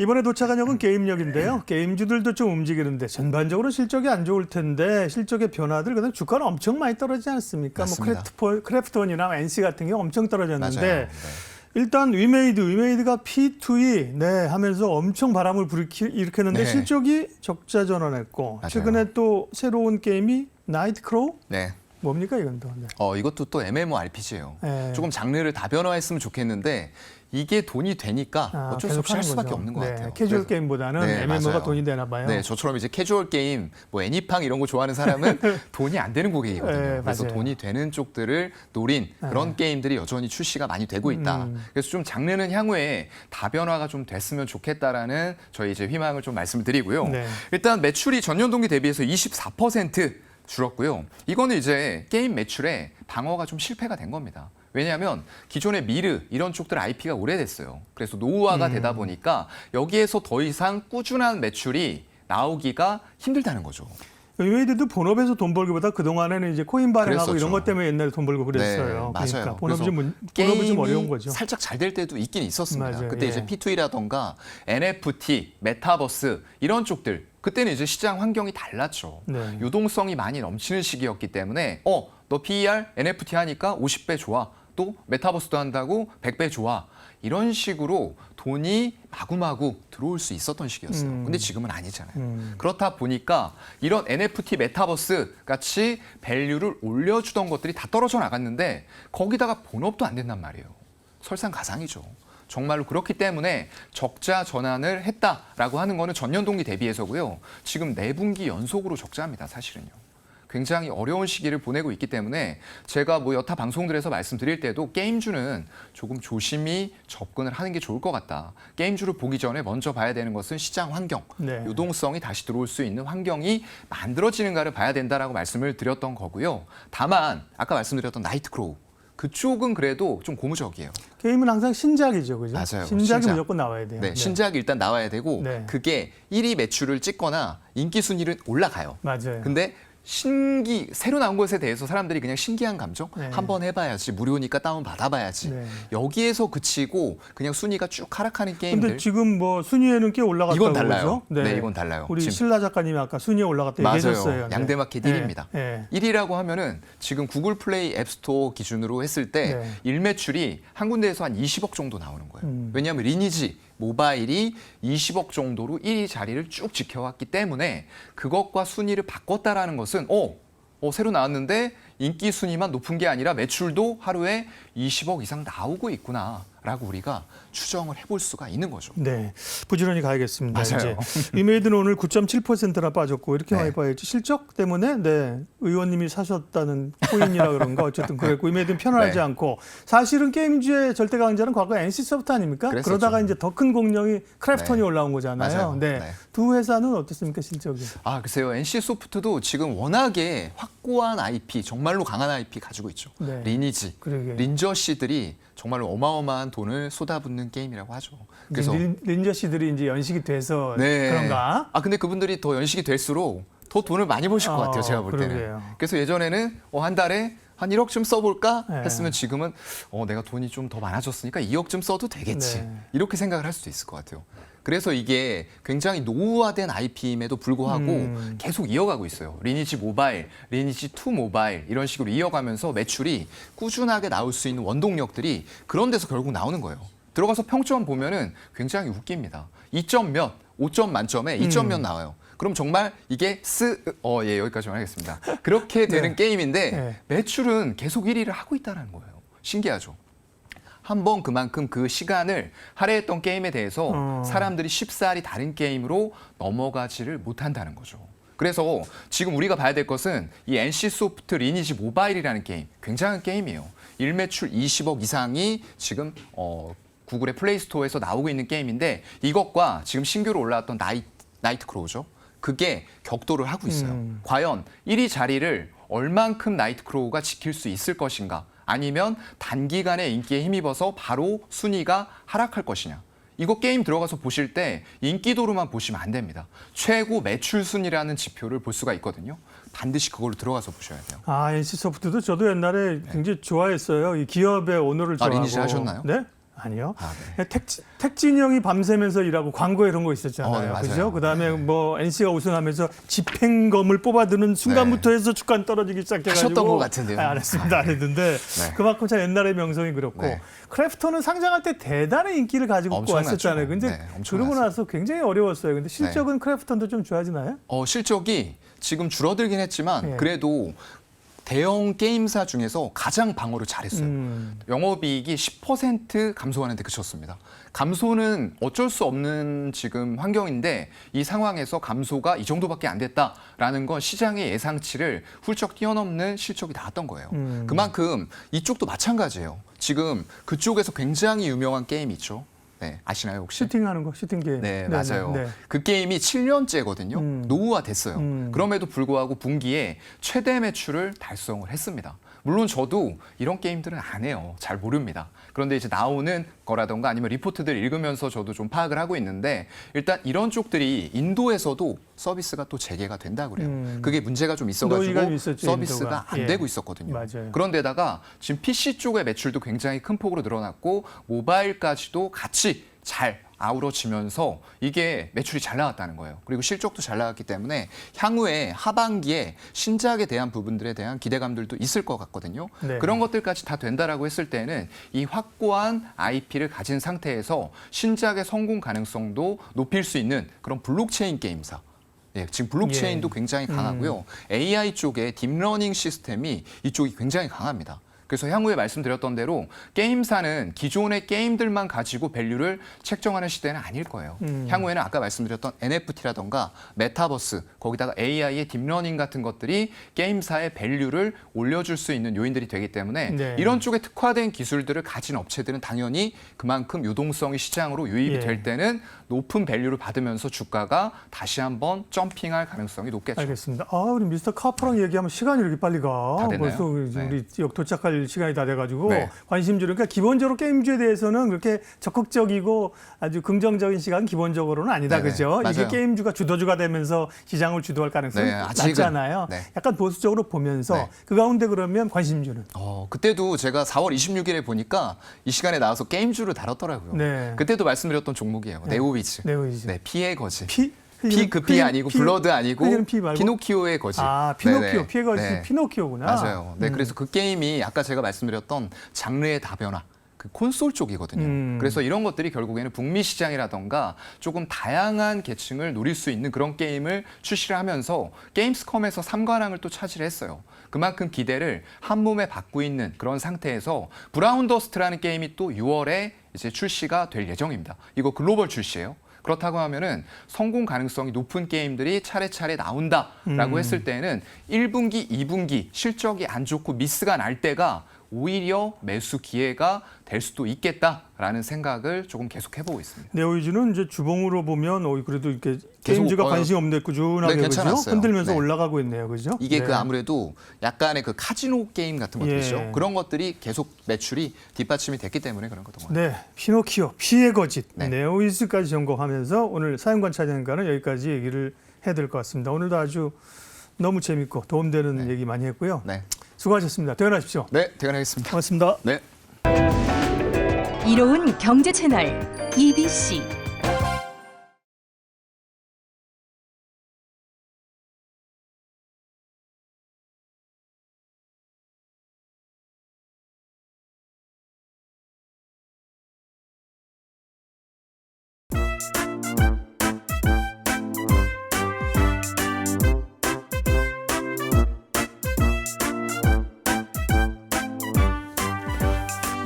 이번에 도착한 역은 게임역인데요. 게임주들도 좀 움직이는데 전반적으로 실적이 안 좋을 텐데 실적의 변화들 그다음 주가는 엄청 많이 떨어지지 않습니까? 맞습니다. 뭐 크래프톤이나 NC 같은 경우 엄청 떨어졌는데 맞아요. 네. 일단 위메이드가 P2E 하면서 엄청 바람을 일으켰는데 네. 실적이 적자 전환했고 맞아요. 최근에 또 새로운 게임이 나이트 크로우 네. 뭡니까 이건 또? 네. 이것도 또 MMORPG예요. 네. 조금 장르를 다변화했으면 좋겠는데 이게 돈이 되니까 어쩔 수 없이 할 수밖에 없는 것 같아요. 캐주얼 그래서- 게임보다는 네, MMO가 맞아요. 돈이 되나 봐요. 네, 저처럼 이제 캐주얼 게임, 뭐 애니팡 이런 거 좋아하는 사람은 돈이 안 되는 고객이거든요. 네, 그래서 맞아요. 돈이 되는 쪽들을 노린 그런 게임들이 여전히 출시가 많이 되고 있다. 그래서 좀 장르는 향후에 다변화가 좀 됐으면 좋겠다라는 저희 이제 희망을 좀 말씀을 드리고요. 네. 일단 매출이 전년 동기 대비해서 24% 줄었고요. 이거는 이제 게임 매출에 방어가 좀 실패가 된 겁니다. 왜냐하면 기존의 미르 이런 쪽들 IP가 오래됐어요. 그래서 노후화가 되다 보니까 여기에서 더 이상 꾸준한 매출이 나오기가 힘들다는 거죠. 위메이드도 본업에서 돈 벌기보다 그동안에는 이제 코인 발행하고 그랬었죠. 이런 것 때문에 옛날에 돈 벌고 그랬어요. 네, 맞아요. 그러니까 본업이 그래서 좀 어려운 거죠. 살짝 잘 될 때도 있긴 있었습니다. 맞아요. 그때 예. 이제 P2E라던가 NFT, 메타버스 이런 쪽들 그때는 이제 시장 환경이 달랐죠. 네. 유동성이 많이 넘치는 시기였기 때문에 너 PER, NFT 하니까 50배 좋아. 또 메타버스도 한다고 100배 좋아. 이런 식으로 돈이 마구마구 들어올 수 있었던 시기였어요. 근데 지금은 아니잖아요. 그렇다 보니까 이런 NFT, 메타버스 같이 밸류를 올려주던 것들이 다 떨어져 나갔는데 거기다가 본업도 안 된단 말이에요. 설상가상이죠. 정말로 그렇기 때문에 적자 전환을 했다라고 하는 거는 전년 동기 대비해서고요. 지금 4분기 연속으로 적자입니다, 사실은요. 굉장히 어려운 시기를 보내고 있기 때문에 제가 뭐 여타 방송들에서 말씀드릴 때도 게임주는 조금 조심히 접근을 하는 게 좋을 것 같다. 게임주를 보기 전에 먼저 봐야 되는 것은 시장 환경, 네. 유동성이 다시 들어올 수 있는 환경이 만들어지는가를 봐야 된다라고 말씀을 드렸던 거고요. 다만 아까 말씀드렸던 나이트크로우 그쪽은 그래도 좀 고무적이에요. 게임은 항상 신작이죠, 그죠? 맞아요. 신작이 신작. 무조건 나와야 돼요. 네, 신작이 일단 나와야 되고 네. 그게 1위 매출을 찍거나 인기 순위를 올라가요. 맞아요. 근데 새로 나온 것에 대해서 사람들이 그냥 신기한 감정? 네. 한번 해봐야지, 무료니까 다운 받아봐야지. 네. 여기에서 그치고 그냥 순위가 쭉 하락하는 게임들. 근데 지금 뭐 순위에는 꽤 올라갔다고 이건 달라요. 그러죠? 네, 이건 달라요. 우리 지금. 신라 작가님이 아까 순위에 올라갔다 맞아요. 얘기하셨어요. 네. 양대마켓 1위입니다. 네. 1위라고 하면은 지금 구글 플레이 앱스토어 기준으로 했을 때 네. 일매출이 한 군데에서 한 20억 정도 나오는 거예요. 왜냐하면 리니지 모바일이 20억 정도로 1위 자리를 쭉 지켜왔기 때문에 그것과 순위를 바꿨다라는 것은 새로 나왔는데 인기 순위만 높은 게 아니라 매출도 하루에 20억 이상 나오고 있구나라고 우리가 추정을 해볼 수가 있는 거죠. 네, 부지런히 가야겠습니다. 맞아요. 이제 위메이드는 오늘 9.7%나 빠졌고 이렇게 네. 많이 봐야지 실적 때문에 의원님이 사셨다는 코인이라 그런가 어쨌든 그랬고 위메이드는 편안하지 네. 않고 사실은 게임주의 절대 강자는 과거 NC소프트 아닙니까? 그랬었죠. 그러다가 이제 더 큰 공룡이 크래프톤이 네. 올라온 거잖아요. 맞아요. 네. 네. 두 회사는 어떻습니까 실적이? 글쎄요. NC소프트도 지금 워낙에 확고한 IP, 정말로 강한 IP 가지고 있죠. 네. 리니지, 그러게요. 린저 씨들이 정말로 어마어마한 돈을 쏟아붓는 게임이라고 하죠. 그래서 린저 씨들이 이제 연식이 돼서 네. 그런가? 근데 그분들이 더 연식이 될수록 더 돈을 많이 버실 것 같아요. 제가 볼 때는. 그러게요. 그래서 예전에는 한 달에 한 1억쯤 써볼까 네. 했으면 지금은 내가 돈이 좀 더 많아졌으니까 2억쯤 써도 되겠지. 네. 이렇게 생각을 할 수도 있을 것 같아요. 그래서 이게 굉장히 노후화된 IP임에도 불구하고 계속 이어가고 있어요. 리니지 모바일, 리니지 2 모바일 이런 식으로 이어가면서 매출이 꾸준하게 나올 수 있는 원동력들이 그런 데서 결국 나오는 거예요. 들어가서 평점 보면은 굉장히 웃깁니다. 2점 몇, 5점 만점에 2점 몇 나와요. 그럼 정말 이게 여기까지만 하겠습니다. 그렇게 되는 네. 게임인데 네. 매출은 계속 1위를 하고 있다는 거예요. 신기하죠. 한번 그만큼 그 시간을 할애했던 게임에 대해서 사람들이 쉽사리 다른 게임으로 넘어가지를 못한다는 거죠. 그래서 지금 우리가 봐야 될 것은 이 NC소프트 리니지 모바일이라는 게임, 굉장한 게임이에요. 일매출 20억 이상이 지금 구글의 플레이스토어에서 나오고 있는 게임인데 이것과 지금 신규로 올라왔던 나이트크로우죠. 그게 격돌을 하고 있어요. 과연 1위 자리를 얼만큼 나이트크로우가 지킬 수 있을 것인가? 아니면 단기간에 인기에 힘입어서 바로 순위가 하락할 것이냐. 이거 게임 들어가서 보실 때 인기도로만 보시면 안 됩니다. 최고 매출 순위라는 지표를 볼 수가 있거든요. 반드시 그걸로 들어가서 보셔야 돼요. NC소프트도 저도 옛날에 굉장히 좋아했어요. 이 기업의 오너를 좋아하고. 리니지 하셨나요? 네? 아니요. 아, 네. 택진형이 밤새면서 일하고 광고에 이런 거 있었잖아요. 네, 맞아요. 그죠? 그다음에 네. 뭐 NC가 우승하면서 집행검을 뽑아드는 순간부터 해서 주가는 떨어지기 시작해가지고 하셨던 것 같은데요. 안 했습니다. 안 했는데 네. 그만큼 참 옛날의 명성이 그렇고 네. 크래프톤은 상장할 때 대단한 인기를 가지고 엄청났죠. 왔었잖아요. 근데 네, 엄청났어요. 그러고 나서 굉장히 어려웠어요. 근데 실적은 크래프톤도 좀 좋아지나요? 실적이 지금 줄어들긴 했지만 예. 그래도 대형 게임사 중에서 가장 방어를 잘했어요. 영업이익이 10% 감소하는데 그쳤습니다. 감소는 어쩔 수 없는 지금 환경인데 이 상황에서 감소가 이 정도밖에 안 됐다라는 건 시장의 예상치를 훌쩍 뛰어넘는 실적이 나왔던 거예요. 그만큼 이쪽도 마찬가지예요. 지금 그쪽에서 굉장히 유명한 게임이 있죠. 네, 아시나요 혹시? 슈팅하는 거, 슈팅 게임. 네, 맞아요. 네. 그 게임이 7년째거든요. 노후화됐어요. 그럼에도 불구하고 분기에 최대 매출을 달성을 했습니다. 물론 저도 이런 게임들은 안 해요. 잘 모릅니다. 그런데 이제 나오는 거라던가 아니면 리포트들 읽으면서 저도 좀 파악을 하고 있는데 일단 이런 쪽들이 인도에서도 서비스가 또 재개가 된다고 그래요. 그게 문제가 좀 노이가 있어가지고 있었죠, 서비스가 인도가. 안 예. 되고 있었거든요. 맞아요. 그런데다가 지금 PC 쪽의 매출도 굉장히 큰 폭으로 늘어났고 모바일까지도 같이 잘 아우러지면서 이게 매출이 잘 나왔다는 거예요. 그리고 실적도 잘 나왔기 때문에 향후에 하반기에 신작에 대한 부분들에 대한 기대감들도 있을 것 같거든요. 네. 그런 것들까지 다 된다라고 했을 때는 이 확고한 IP를 가진 상태에서 신작의 성공 가능성도 높일 수 있는 그런 블록체인 게임사. 예, 지금 블록체인도 굉장히 강하고요. AI 쪽에 딥러닝 시스템이 이쪽이 굉장히 강합니다. 그래서 향후에 말씀드렸던 대로 게임사는 기존의 게임들만 가지고 밸류를 책정하는 시대는 아닐 거예요. 향후에는 아까 말씀드렸던 NFT라던가 메타버스, 거기다가 AI의 딥러닝 같은 것들이 게임사의 밸류를 올려줄 수 있는 요인들이 되기 때문에 네. 이런 쪽에 특화된 기술들을 가진 업체들은 당연히 그만큼 유동성이 시장으로 유입이 예. 될 때는 높은 밸류를 받으면서 주가가 다시 한번 점핑할 가능성이 높겠죠. 알겠습니다. 아, 우리 미스터 카프랑 얘기하면 시간이 이렇게 빨리 가. 다 됐나요? 벌써 네. 우리 역 도착할 시간이 다 돼가지고 네. 관심주를 그러니까 기본적으로 게임주에 대해서는 그렇게 적극적이고 아주 긍정적인 시각은 기본적으로는 아니다, 네네. 그죠? 이게 맞아요. 게임주가 주도주가 되면서 시장을 주도할 가능성이 네, 아직은. 낮잖아요. 네. 약간 보수적으로 보면서 네. 그 가운데 그러면 관심주는 그때도 제가 4월 26일에 보니까 이 시간에 나와서 게임주를 다뤘더라고요. 네. 그때도 말씀드렸던 종목이에요. 네오위즈. 네오위즈. 네, 피의 거지. 그 피 아니고 블러드 아니고 흘리는 피 말고? 피노키오의 거지. 아, 피노키오. 네네. 피해 거지 네. 피노키오구나. 맞아요. 네, 그래서 그 게임이 아까 제가 말씀드렸던 장르의 다변화. 그 콘솔 쪽이거든요. 그래서 이런 것들이 결국에는 북미 시장이라던가 조금 다양한 계층을 노릴 수 있는 그런 게임을 출시를 하면서 게임스컴에서 3관왕을 또 차지를 했어요. 그만큼 기대를 한 몸에 받고 있는 그런 상태에서 브라운 더스트라는 게임이 또 6월에 이제 출시가 될 예정입니다. 이거 글로벌 출시예요. 그렇다고 하면은 성공 가능성이 높은 게임들이 차례차례 나온다라고 했을 때는 1분기, 2분기 실적이 안 좋고 미스가 날 때가 오히려 매수 기회가 될 수도 있겠다라는 생각을 조금 계속 해보고 있습니다. 네오위즈는 이제 주봉으로 보면 그래도 이렇게 계속, 게임주가 관심 없는데 꾸준하게 네, 그죠? 괜찮았어요. 흔들면서 네. 올라가고 있네요, 그죠? 이게 네. 그 아무래도 약간의 그 카지노 게임 같은 것들이죠. 예. 그런 것들이 계속 매출이 뒷받침이 됐기 때문에 그런 것도 같아요. 네, 피노키오, 피의 거짓, 네. 네오위즈까지 점검하면서 오늘 사연관 차장과는 여기까지 얘기를 해야 될 것 같습니다. 오늘도 아주 너무 재밌고 도움되는 얘기 많이 했고요. 네, 수고하셨습니다. 퇴근하십시오. 네, 퇴근하겠습니다. 고맙습니다. 네. 이로운 경제 채널 EBC.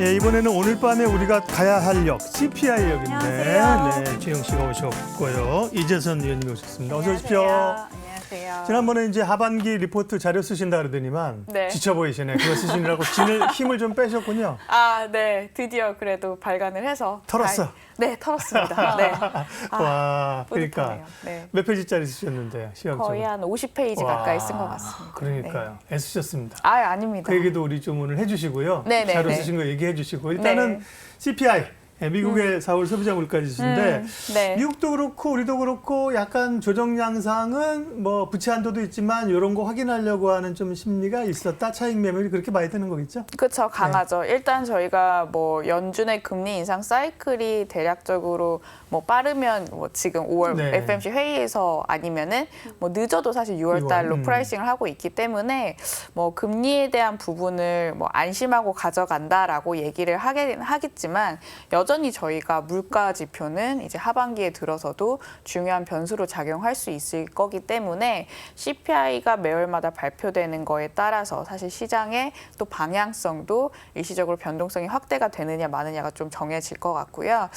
예, 이번에는 오늘 밤에 우리가 가야 할 역, CPI 역인데, 안녕하세요. 네, 최영 씨가 오셨고요. 이재선 의원님이 오셨습니다. 어서 오십시오. 안녕하세요. 지난번에 이제 하반기 리포트 자료 쓰신다 그러더니만 네. 지쳐 보이시네. 그거 쓰시느라고 힘을 좀 빼셨군요. 아, 네. 드디어 그래도 발간을 해서. 털었어? 네, 털었습니다. 네. 와, 그러니까 뿌듯하네요. 네. 몇 페이지짜리 쓰셨는데요, 시간적으로? 거의 한 50페이지 와, 가까이 쓴 것 같습니다. 그러니까요. 네. 애쓰셨습니다. 아, 아닙니다. 그 얘기도 우리 좀 오늘 해주시고요. 네네네. 자료 쓰신 거 얘기해 주시고 일단은 네. CPI 미국의 4월 소비자 물가 지수인데 네. 미국도 그렇고 우리도 그렇고 약간 조정 양상은 뭐 부채 한도도 있지만 이런 거 확인하려고 하는 좀 심리가 있었다. 차익 매물이 그렇게 봐야 되는 거겠죠? 그렇죠. 강하죠. 일단 저희가 뭐 연준의 금리 인상 사이클이 대략적으로 뭐 빠르면 뭐 지금 5월 네. FMC 회의에서 아니면은 뭐 늦어도 사실 6월 달로 프라이싱을 하고 있기 때문에 뭐 금리에 대한 부분을 뭐 안심하고 가져간다라고 얘기를 하겠지만 여전히 저희가 물가 지표는 이제 하반기에 들어서도 중요한 변수로 작용할 수 있을 거기 때문에 CPI가 매월마다 발표되는 거에 따라서 사실 시장의 또 방향성도 일시적으로 변동성이 확대가 되느냐 마느냐가 좀 정해질 것 같고요.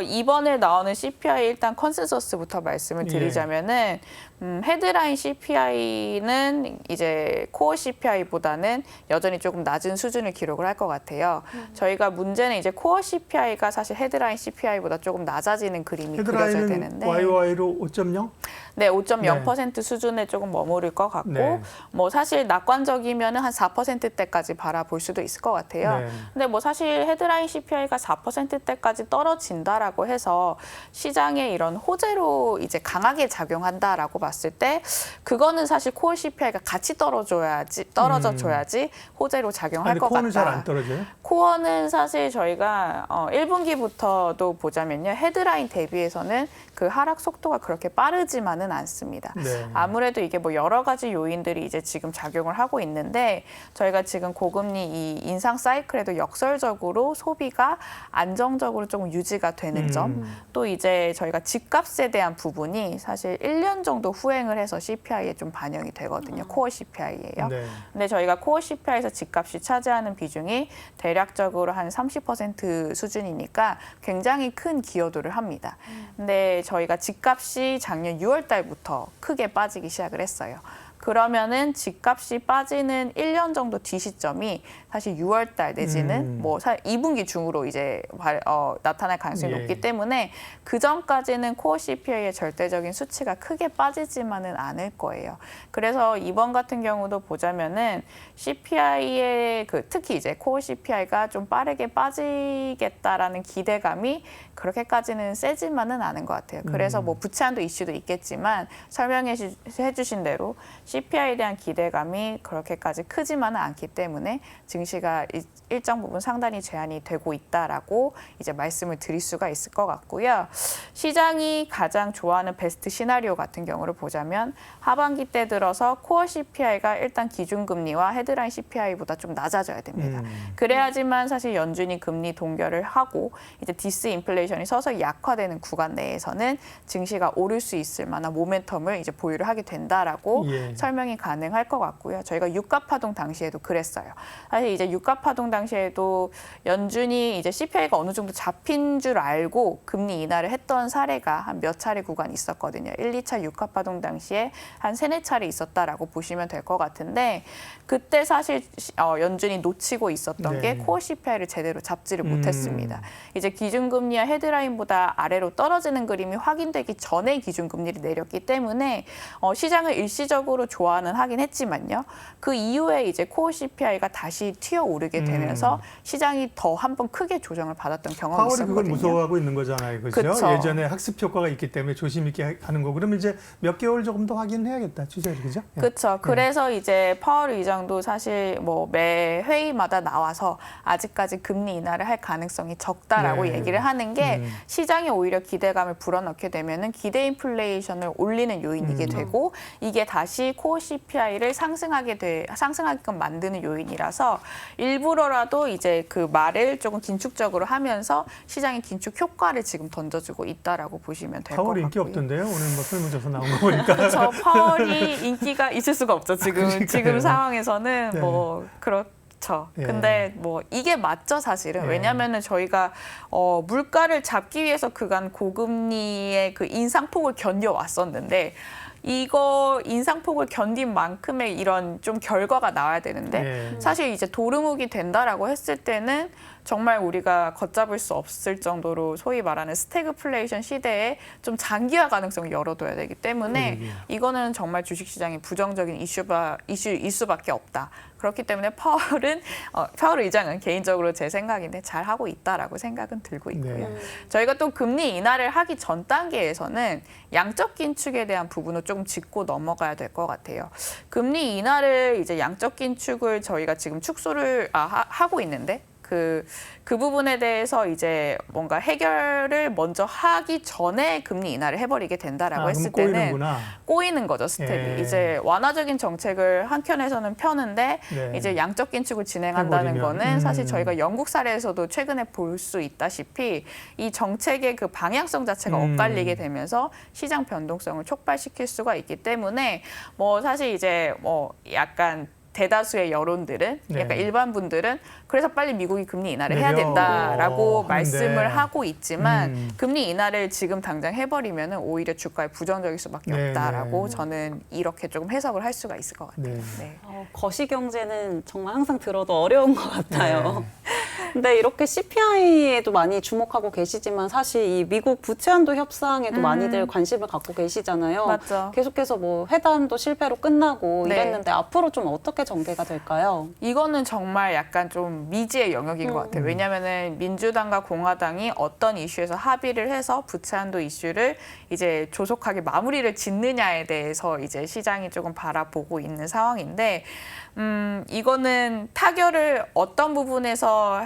이번에 나오는 CPI 일단 컨센서스부터 말씀을 드리자면은 헤드라인 CPI는 이제 코어 CPI보다는 여전히 조금 낮은 수준을 기록을 할 것 같아요. 저희가 문제는 이제 코어 CPI가 사실 헤드라인 CPI보다 조금 낮아지는 그림이 그려져야 헤드라인은 되는데 YY로 5.0? 네, 5.0% 수준에 조금 머무를 것 같고 네. 뭐 사실 낙관적이면 한 4%대까지 바라볼 수도 있을 것 같아요. 네. 근데 뭐 사실 헤드라인 CPI가 4%대까지 떨어진다라고 해서 시장에 이런 호재로 이제 강하게 작용한다라고 봤을 때 그거는 사실 코어 CPI가 같이 떨어져줘야지 호재로 작용할 것 코어는 잘 같다. 안 떨어져요? 코어는 사실 저희가 1분기부터도 보자면요. 헤드라인 대비해서는 그 하락 속도가 그렇게 빠르지만은 않습니다. 네. 아무래도 이게 뭐 여러 가지 요인들이 이제 지금 작용을 하고 있는데 저희가 지금 고금리 이 인상 사이클에도 역설적으로 소비가 안정적으로 조금 유지가 되는 점, 또 이제 저희가 집값에 대한 부분이 사실 1년 정도 후행을 해서 CPI에 좀 반영이 되거든요. 코어 CPI예요. 네. 근데 저희가 코어 CPI에서 집값이 차지하는 비중이 대략적으로 한 30% 수준이니까 굉장히 큰 기여도를 합니다. 근데 저희가 집값이 작년 6월 달부터 크게 빠지기 시작을 했어요. 그러면은 집값이 빠지는 1년 정도 뒤 시점이 사실 6월 달 내지는 뭐 2분기 중으로 이제 나타날 가능성이 예. 높기 때문에 그 전까지는 코어 CPI의 절대적인 수치가 크게 빠지지만은 않을 거예요. 그래서 이번 같은 경우도 보자면은 CPI의 특히 이제 코어 CPI가 좀 빠르게 빠지겠다라는 기대감이 그렇게까지는 세지만은 않은 것 같아요. 그래서 뭐 부채 한도 이슈도 있겠지만 설명해 주신 대로 CPI에 대한 기대감이 그렇게까지 크지만은 않기 때문에 증시가 일정 부분 상당히 제한이 되고 있다라고 이제 말씀을 드릴 수가 있을 것 같고요. 시장이 가장 좋아하는 베스트 시나리오 같은 경우를 보자면 하반기 때 들어서 코어 CPI가 일단 기준금리와 헤드라인 CPI보다 좀 낮아져야 됩니다. 그래야지만 사실 연준이 금리 동결을 하고 이제 디스인플레이션이 서서히 약화되는 구간 내에서는 증시가 오를 수 있을 만한 모멘텀을 이제 보유를 하게 된다라고 예. 설명이 가능할 것 같고요. 저희가 유가 파동 당시에도 그랬어요. 사실 이제 유가 파동 당시에도 연준이 이제 CPI가 어느 정도 잡힌 줄 알고 금리 인하를 했던 사례가 한 몇 차례 구간이 있었거든요. 1, 2차 유가 파동 당시에 한 3, 4차례 있었다라고 보시면 될 것 같은데 그때 사실 연준이 놓치고 있었던 네. 게 코어 CPI를 제대로 잡지를 못했습니다. 이제 기준금리와 헤드라인보다 아래로 떨어지는 그림이 확인되기 전에 기준금리를 내렸기 때문에 시장을 일시적으로 좋아는 하긴 했지만요. 그 이후에 이제 코어 CPI가 다시 튀어오르게 되면서 시장이 더 한 번 크게 조정을 받았던 경험이 파월이 있었거든요. 그걸 무서워하고 있는 거잖아요. 그렇죠? 그쵸. 예전에 학습 효과가 있기 때문에 조심 있게 하는 거. 그러면 이제 몇 개월 조금 더 확인해야겠다. 추세를. 그죠? 예. 그렇죠. 그래서 이제 파월 의장도 사실 뭐 매 회의마다 나와서 아직까지 금리 인하를 할 가능성이 적다라고 네. 얘기를 하는 게 시장에 오히려 기대감을 불어넣게 되면은 기대 인플레이션을 올리는 요인이게 되고 이게 다시 코어 CPI를 상승하게끔 만드는 요인이라서 일부러라도 이제 그 말을 조금 긴축적으로 하면서 시장의 긴축 효과를 지금 던져주고 있다라고 보시면 될 것 같고요. 파월 인기 없던데요. 오늘 뭐 설문조사 나온 거 보니까. 그렇죠. 파월이 인기가 있을 수가 없죠. 그러니까요. 지금 상황에서는 네. 뭐 그렇죠. 예. 근데 뭐 이게 맞죠, 사실은. 예. 왜냐하면은 저희가 물가를 잡기 위해서 그간 고금리의 그 인상폭을 견뎌왔었는데 이거 인상폭을 견딘 만큼의 이런 좀 결과가 나와야 되는데 예. 사실 이제 도루묵이 된다라고 했을 때는 정말 우리가 걷잡을 수 없을 정도로 소위 말하는 스태그플레이션 시대에 좀 장기화 가능성을 열어둬야 되기 때문에 이거는 정말 주식시장이 부정적인 이슈일 수밖에 없다. 그렇기 때문에 파월 의장은 개인적으로 제 생각인데 잘 하고 있다라고 생각은 들고 있고요. 네. 저희가 또 금리 인하를 하기 전 단계에서는 양적 긴축에 대한 부분을 조금 짚고 넘어가야 될 것 같아요. 금리 인하를 이제 양적 긴축을 저희가 지금 축소를 하고 있는데 그 부분에 대해서 이제 뭔가 해결을 먼저 하기 전에 금리 인하를 해버리게 된다라고 했을 때는 꼬이는구나. 꼬이는 거죠, 스텝이. 예. 이제 완화적인 정책을 한켠에서는 펴는데 네. 이제 양적 긴축을 진행한다는 해버리면. 거는 사실 저희가 영국 사례에서도 최근에 볼 수 있다시피 이 정책의 그 방향성 자체가 엇갈리게 되면서 시장 변동성을 촉발시킬 수가 있기 때문에 뭐 사실 이제 뭐 약간 대다수의 여론들은 네. 약간 일반 분들은 그래서 빨리 미국이 금리 인하를 해야 내려. 된다라고 하는데. 말씀을 하고 있지만 음. 금리 인하를 지금 당장 해버리면 오히려 주가에 부정적일 수밖에 네, 없다라고 네. 저는 이렇게 조금 해석을 할 수가 있을 것 같아요. 네. 네. 거시경제는 정말 항상 들어도 어려운 것 같아요. 네. 근데 이렇게 CPI에도 많이 주목하고 계시지만 사실 이 미국 부채한도 협상에도 많이들 관심을 갖고 계시잖아요. 맞죠. 계속해서 뭐 회담도 실패로 끝나고 네. 이랬는데 앞으로 좀 어떻게 전개가 될까요? 이거는 정말 약간 좀 미지의 영역인 것 같아요. 왜냐하면은 민주당과 공화당이 어떤 이슈에서 합의를 해서 부채 한도 이슈를 이제 조속하게 마무리를 짓느냐에 대해서 이제 시장이 조금 바라보고 있는 상황인데, 이거는 타결을 어떤 부분에서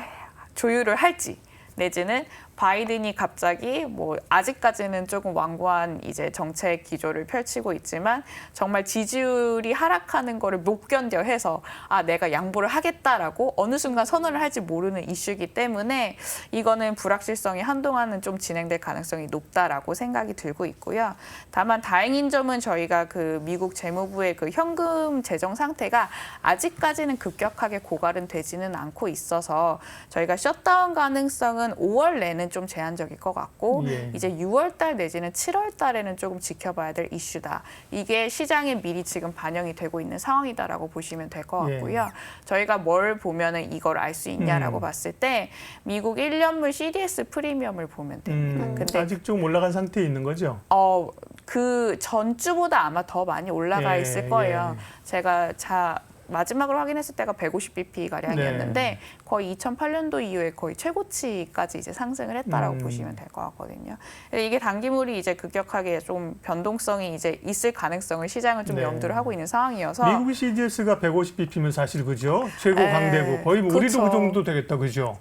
조율을 할지 내지는 바이든이 갑자기 뭐 아직까지는 조금 완고한 이제 정책 기조를 펼치고 있지만 정말 지지율이 하락하는 거를 못 견뎌 해서 내가 양보를 하겠다라고 어느 순간 선언을 할지 모르는 이슈이기 때문에 이거는 불확실성이 한동안은 좀 진행될 가능성이 높다라고 생각이 들고 있고요. 다만 다행인 점은 저희가 그 미국 재무부의 그 현금 재정 상태가 아직까지는 급격하게 고갈은 되지는 않고 있어서 저희가 셧다운 가능성은 5월 내는 좀 제한적일 것 같고 예. 이제 6월 달 내지는 7월 달에는 조금 지켜봐야 될 이슈다. 이게 시장에 미리 지금 반영이 되고 있는 상황이다라고 보시면 될 것 같고요. 예. 저희가 뭘 보면은 이걸 알 수 있냐라고 봤을 때 미국 1년물 CDS 프리미엄을 보면 됩니다. 근데 아직 좀 올라간 상태에 있는 거죠? 그 전주보다 아마 더 많이 올라가 예, 있을 거예요. 제가 마지막으로 확인했을 때가 150bp 가량이었는데 네. 거의 2008년도 이후에 거의 최고치까지 이제 상승을 했다라고 보시면 될 것 같거든요. 이게 단기물이 이제 급격하게 좀 변동성이 이제 있을 가능성을 시장은 좀 네. 염두를 하고 있는 상황이어서 미국 CDS가 150bp면 사실 그죠? 최고 강대국. 거의 뭐 우리도 그쵸. 그 정도 되겠다, 그죠?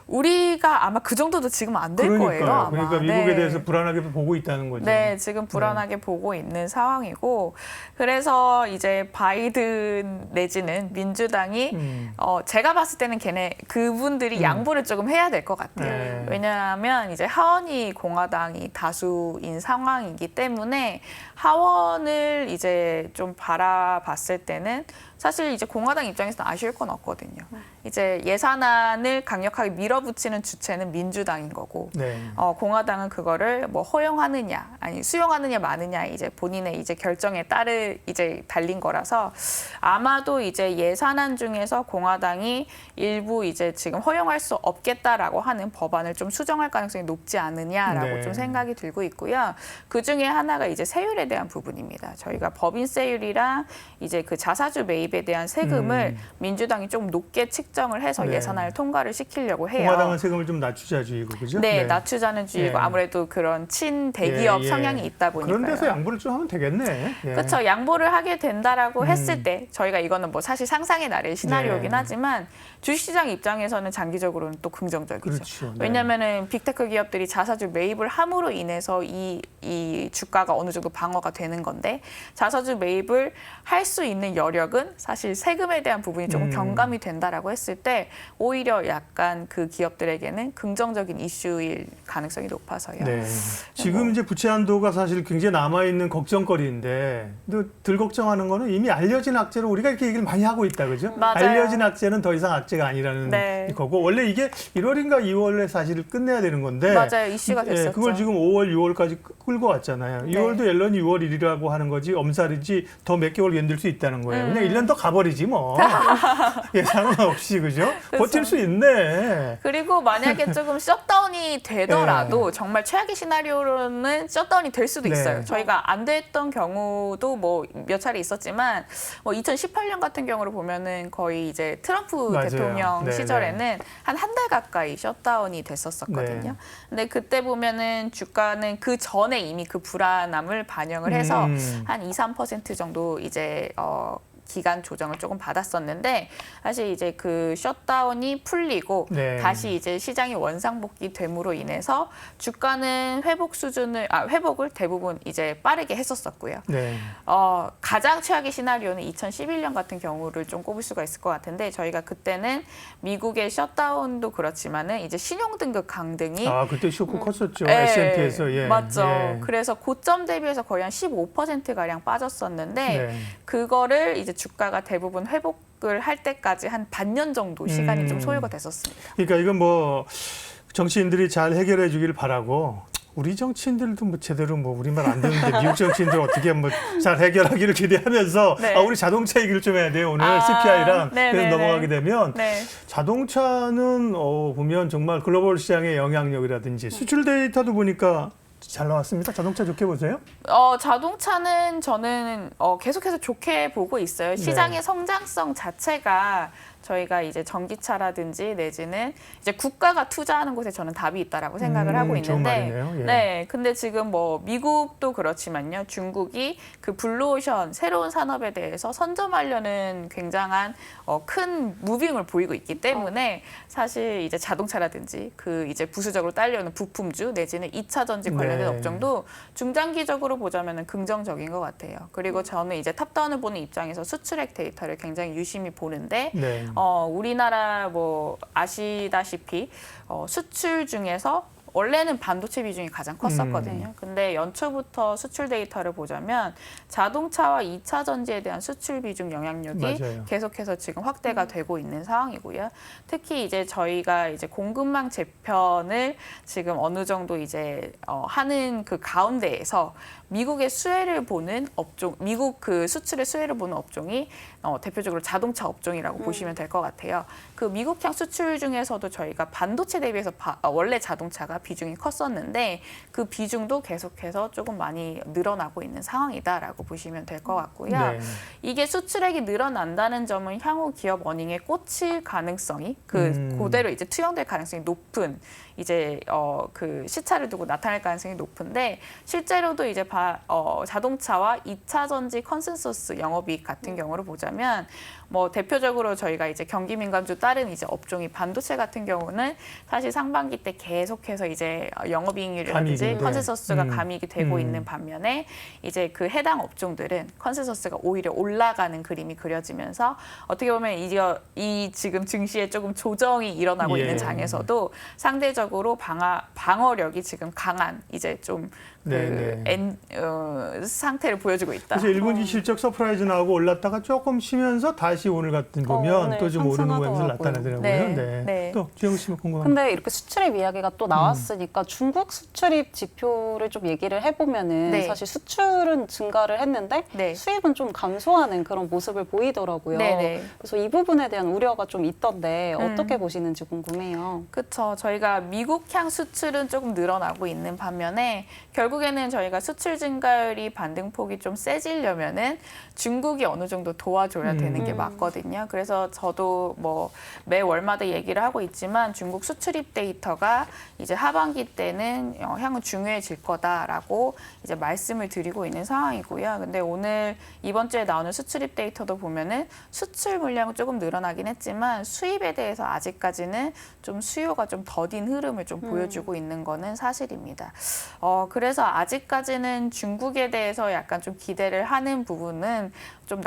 우리가 아마 그 정도도 지금 안 될 거예요. 아마. 그러니까 미국에 네. 대해서 불안하게 보고 있다는 거죠. 네, 지금 불안하게 보고 있는 상황이고 그래서 이제 바이든 내지는 민주당이 제가 봤을 때는 그분들이 양보를 조금 해야 될 것 같아요. 네. 왜냐하면 이제 하원이 공화당이 다수인 상황이기 때문에 하원을 이제 좀 바라봤을 때는 사실 이제 공화당 입장에서는 아쉬울 건 없거든요. 이제 예산안을 강력하게 밀어붙이는 주체는 민주당인 거고, 네. 공화당은 그거를 뭐 허용하느냐, 아니 수용하느냐 마느냐 이제 본인의 이제 결정에 이제 달린 거라서 아마도 이제 예산안 중에서 공화당이 일부 이제 지금 허용할 수 없겠다라고 하는 법안을 좀 수정할 가능성이 높지 않느냐라고 네. 좀 생각이 들고 있고요. 그 중에 하나가 이제 세율에 대한 부분입니다. 저희가 법인세율이랑 이제 그 자사주 매입에 대한 세금을 민주당이 좀 높게 측정을 해서 네. 예산안을 통과를 시키려고 해요. 공화당은 세금을 좀 낮추자 주의고, 그죠? 네, 낮추자는 주의고 예. 아무래도 그런 친대기업 예, 예. 성향이 있다 보니까요. 그런 데서 양보를 좀 하면 되겠네. 예. 그렇죠. 양보를 하게 된다라고 했을 때 저희가 이거는 뭐 사실 상상의 나래의 시나리오긴 네. 하지만 주식시장 입장에서는 장기적으로는 또 긍정적이죠. 그렇죠. 네. 왜냐하면은 빅테크 기업들이 자사주 매입을 함으로 인해서 이 주가가 어느 정도 방어가 되는 건데 자사주 매입을 할 수 있는 여력은 사실 세금에 대한 부분이 조금 경감이 된다라고 했을 때 오히려 약간 그 기업들에게는 긍정적인 이슈일 가능성이 높아서요. 네. 지금 이제 부채 한도가 사실 굉장히 남아있는 걱정거리인데, 근데 덜 걱정하는 거는 이미 알려진 악재로 우리가 이렇게 얘기를 많이 하고 있다, 그죠? 맞아요. 알려진 악재는 더 이상 악재가 아니라는 네. 거고, 원래 이게 1월인가 2월에 사실 끝내야 되는 건데, 맞아요. 이슈가 됐었죠. 그걸 지금 5월, 6월까지 끌고 왔잖아요. 네. 2월도 앨런이 6월 1일이라고 하는 거지, 엄살이지 더 몇 개월 견딜 수 있다는 거예요. 음. 그냥 1년 더 가버리지 뭐. 예상은 없이. 있지, 그죠? 버틸 수 있네. 그리고 만약에 조금 셧다운이 되더라도 정말 최악의 시나리오로는 셧다운이 될 수도 네. 있어요. 저희가 안 됐던 경우도 뭐 몇 차례 있었지만 뭐 2018년 같은 경우를 보면은 거의 이제 트럼프 맞아요. 대통령 네, 시절에는 한 달 가까이 셧다운이 됐었거든요. 네. 근데 그때 보면은 주가는 그 전에 이미 그 불안함을 반영을 해서 한 2~3% 정도 이제 기간 조정을 조금 받았었는데 사실 이제 그 셧다운이 풀리고 네. 다시 이제 시장이 원상복귀 됨으로 인해서 주가는 회복을 대부분 이제 빠르게 했었었고요. 네. 가장 최악의 시나리오는 2011년 같은 경우를 좀 꼽을 수가 있을 것 같은데 저희가 그때는 미국의 셧다운도 그렇지만은 이제 신용등급 강등이 그때 쇼크 컸었죠. 예, S&P에서. 예. 맞죠. 예. 그래서 고점 대비해서 거의 한 15%가량 빠졌었는데 네. 그거를 이제 주가가 대부분 회복을 할 때까지 한 반년 정도 시간이 좀 소요가 됐었습니다. 그러니까 이건 뭐 정치인들이 잘 해결해 주길 바라고 우리 정치인들도 뭐 제대로 뭐 우리말 안 되는데 미국 정치인들 어떻게 뭐 잘 해결하기를 기대하면서 네. 우리 자동차 얘기를 좀 해야 돼요. 오늘 CPI랑 네네네. 넘어가게 되면 네. 자동차는 보면 정말 글로벌 시장의 영향력이라든지 수출 데이터도 보니까 잘 나왔습니다. 자동차 좋게 보세요? 자동차는 저는 계속해서 좋게 보고 있어요. 시장의 성장성 자체가 저희가 이제 전기차라든지 내지는 이제 국가가 투자하는 곳에 저는 답이 있다라고 생각을 하고 좋은 있는데, 말이네요. 예. 네, 근데 지금 뭐 미국도 그렇지만요, 중국이 그 블루오션 새로운 산업에 대해서 선점하려는 굉장한 큰 무빙을 보이고 있기 때문에 사실 이제 자동차라든지 그 이제 부수적으로 딸려오는 부품주 내지는 2차 전지 관련된 네. 업종도 중장기적으로 보자면은 긍정적인 것 같아요. 그리고 저는 이제 탑다운을 보는 입장에서 수출액 데이터를 굉장히 유심히 보는데. 네. 우리나라 뭐 아시다시피 수출 중에서 원래는 반도체 비중이 가장 컸었거든요. 근데 연초부터 수출 데이터를 보자면 자동차와 2차 전지에 대한 수출 비중 영향력이 맞아요. 계속해서 지금 확대가 되고 있는 상황이고요. 특히 이제 저희가 이제 공급망 재편을 지금 어느 정도 이제 하는 그 가운데에서 미국의 수혜를 보는 업종, 미국 그 수출의 수혜를 보는 업종이 대표적으로 자동차 업종이라고 보시면 될 것 같아요. 그 미국향 수출 중에서도 저희가 반도체 대비해서 원래 자동차가 비중이 컸었는데 그 비중도 계속해서 조금 많이 늘어나고 있는 상황이다라고 보시면 될 것 같고요. 네. 이게 수출액이 늘어난다는 점은 향후 기업 어닝에 꽂힐 가능성이 그대로 이제 투영될 가능성이 높은 이제 그 시차를 두고 나타날 가능성이 높은데 실제로도 이제 자동차와 2차 전지 컨센서스 영업이익 같은 경우를 보자면 뭐 대표적으로 저희가 이제 경기 민감주 다른 이제 업종이 반도체 같은 경우는 사실 상반기 때 계속해서 이제 영업이익률이라든지 감익이, 네. 컨센서스가 감익이 되고 있는 반면에 이제 그 해당 업종들은 컨센서스가 오히려 올라가는 그림이 그려지면서 어떻게 보면 이 지금 증시에 조금 조정이 일어나고 예. 있는 장에서도 상대적으로 방어력이 지금 강한 이제 좀 상태를 보여주고 있다. 그래서 1분기 실적 서프라이즈 나오고 올랐다가 조금 쉬면서 다시 오늘 같은 보면 네, 또 좀 오르는 모양새를 상승하더라고요. 나타내더라고요. 네, 네. 네. 또 주영 씨 궁금한 근데 이렇게 수출입 이야기가 또 나왔으니까 중국 수출입 지표를 좀 얘기를 해보면은 네. 사실 수출은 증가를 했는데 네. 수입은 좀 감소하는 그런 모습을 보이더라고요. 네네. 그래서 이 부분에 대한 우려가 좀 있던데 어떻게 보시는지 궁금해요. 그렇죠. 저희가 미국향 수출은 조금 늘어나고 있는 반면에 결국에는 저희가 수출 증가율이 반등폭이 좀 세지려면은 중국이 어느 정도 도와줘야 되는 게 맞거든요. 그래서 저도 뭐 매 월마다 얘기를 하고 있지만 중국 수출입 데이터가 이제 하반기 때는 향후 중요해질 거다라고 이제 말씀을 드리고 있는 상황이고요. 근데 오늘 이번 주에 나오는 수출입 데이터도 보면은 수출 물량은 조금 늘어나긴 했지만 수입에 대해서 아직까지는 좀 수요가 좀 더딘 흐름을 좀 보여주고 있는 거는 사실입니다. 그래서 아직까지는 중국에 대해서 약간 좀 기대를 하는 부분은 좀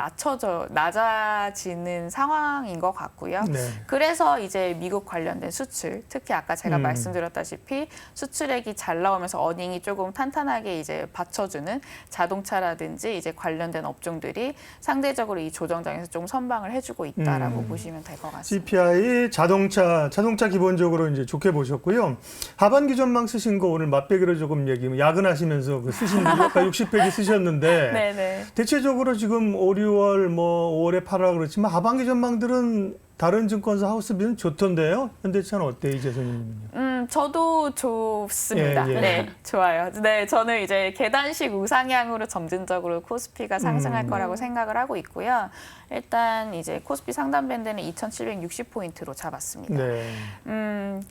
낮아지는 상황인 것 같고요. 네. 그래서 이제 미국 관련된 수출, 특히 아까 제가 말씀드렸다시피 수출액이 잘 나오면서 어닝이 조금 탄탄하게 이제 받쳐주는 자동차라든지 이제 관련된 업종들이 상대적으로 이 조정장에서 좀 선방을 해주고 있다라고 보시면 될 것 같습니다. CPI 자동차 기본적으로 이제 좋게 보셨고요. 하반기 전망 쓰신 거 오늘 맛배기로 조금 야근하신 출근하시면서 그 쓰신 분이 아까 60페이지 쓰셨는데 네네. 대체적으로 지금 5, 6월 뭐 5월에 팔아 그렇지만 하반기 전망들은 다른 증권사 하우스비는 좋던데요. 현대차는 어때요, 이재선님은요? 저도 좋습니다. 예, 예. 네, 좋아요. 네, 저는 이제 계단식 우상향으로 점진적으로 코스피가 상승할 거라고 생각을 하고 있고요. 일단 이제 코스피 상단 밴드는 2,760포인트로 잡았습니다. 네.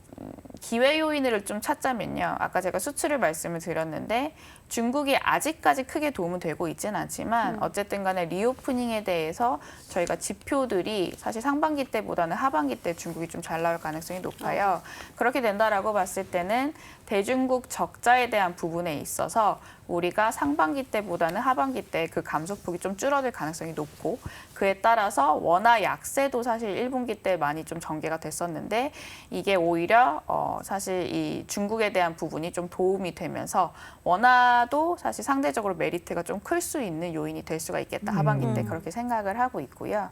기회 요인을 좀 찾자면요. 아까 제가 수출을 말씀을 드렸는데 중국이 아직까지 크게 도움은 되고 있지는 않지만 어쨌든 간에 리오프닝에 대해서 저희가 지표들이 사실 상반기 때보다는 하반기 때 중국이 좀 잘 나올 가능성이 높아요. 그렇게 된다라고 봤을 때는 대중국 적자에 대한 부분에 있어서 우리가 상반기 때보다는 하반기 때 그 감소폭이 좀 줄어들 가능성이 높고 그에 따라서 원화 약세도 사실 1분기 때 많이 좀 전개가 됐었는데 이게 오히려 사실 이 중국에 대한 부분이 좀 도움이 되면서 원화도 사실 상대적으로 메리트가 좀 클 수 있는 요인이 될 수가 있겠다. 하반기 때 그렇게 생각을 하고 있고요.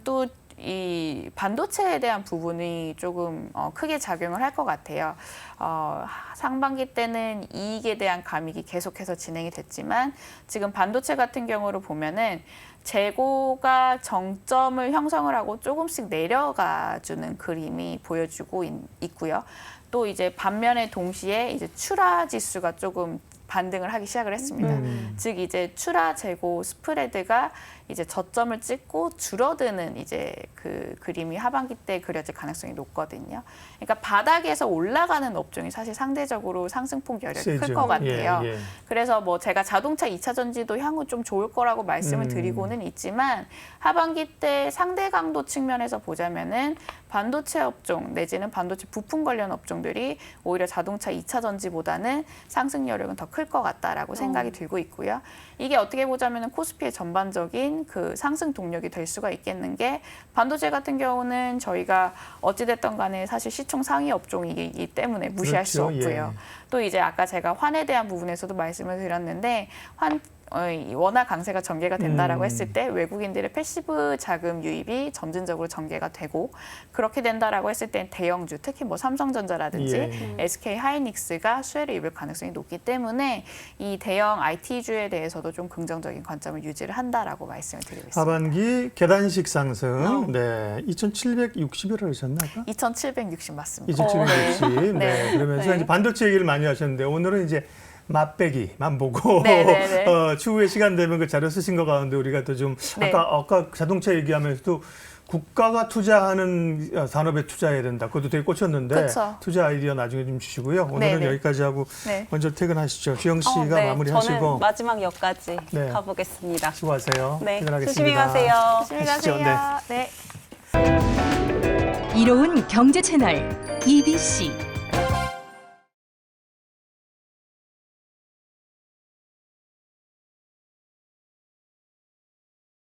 또 이 반도체에 대한 부분이 조금 크게 작용을 할 것 같아요. 상반기 때는 이익에 대한 감익이 계속해서 진행이 됐지만 지금 반도체 같은 경우를 보면은 재고가 정점을 형성을 하고 조금씩 내려가주는 그림이 보여주고 있고요. 또 이제 반면에 동시에 이제 출하 지수가 조금 반등을 하기 시작을 했습니다. 즉 이제 출하 재고 스프레드가 이제 저점을 찍고 줄어드는 이제 그 그림이 하반기 때 그려질 가능성이 높거든요. 그러니까 바닥에서 올라가는 업종이 사실 상대적으로 상승폭 여력이 클 세죠. 것 같아요. 예, 예. 그래서 뭐 제가 자동차 2차 전지도 향후 좀 좋을 거라고 말씀을 드리고는 있지만 하반기 때 상대 강도 측면에서 보자면은 반도체 업종 내지는 반도체 부품 관련 업종들이 오히려 자동차 2차 전지보다는 상승 여력은 더 클 것 같다라고 생각이 들고 있고요. 이게 어떻게 보자면은 코스피의 전반적인 그 상승 동력이 될 수가 있겠는 게 반도체 같은 경우는 저희가 어찌됐든 간에 사실 시총 상위 업종이기 때문에 무시할 수 그렇죠. 없고요. 예. 또 이제 아까 제가 환에 대한 부분에서도 말씀을 드렸는데 이 원화 강세가 전개가 된다라고 했을 때 외국인들의 패시브 자금 유입이 점진적으로 전개가 되고 그렇게 된다라고 했을 때 대형주 특히 뭐 삼성전자라든지 예. SK 하이닉스가 수혜를 입을 가능성이 높기 때문에 이 대형 IT주에 대해서도 좀 긍정적인 관점을 유지를 한다라고 말씀을 드리고 있습니다. 하반기 계단식 상승. 네. 2,760이라고 하셨나? 2,760 맞습니다. 2,760. 네. 네. 그러면서 네. 이제 반도체 얘기를 많이 하셨는데 오늘은 이제 맛배기만 보고 네, 네, 네. 추후에 시간 되면 그 자료 쓰신 거 가운데 우리가 또 좀 네. 아까 자동차 얘기하면서도 국가가 투자하는 산업에 투자해야 된다. 그것도 되게 꽂혔는데 그쵸. 투자 아이디어 나중에 좀 주시고요. 오늘은 네, 네. 여기까지 하고 네. 먼저 퇴근하시죠. 주영 씨가 네, 마무리하시고 저는 마지막 역까지 네. 가보겠습니다. 수고하세요. 네, 퇴근하겠습니다. 조심히 가세요. 조심히 가시죠. 가세요. 네. 이로운 경제 채널 EBC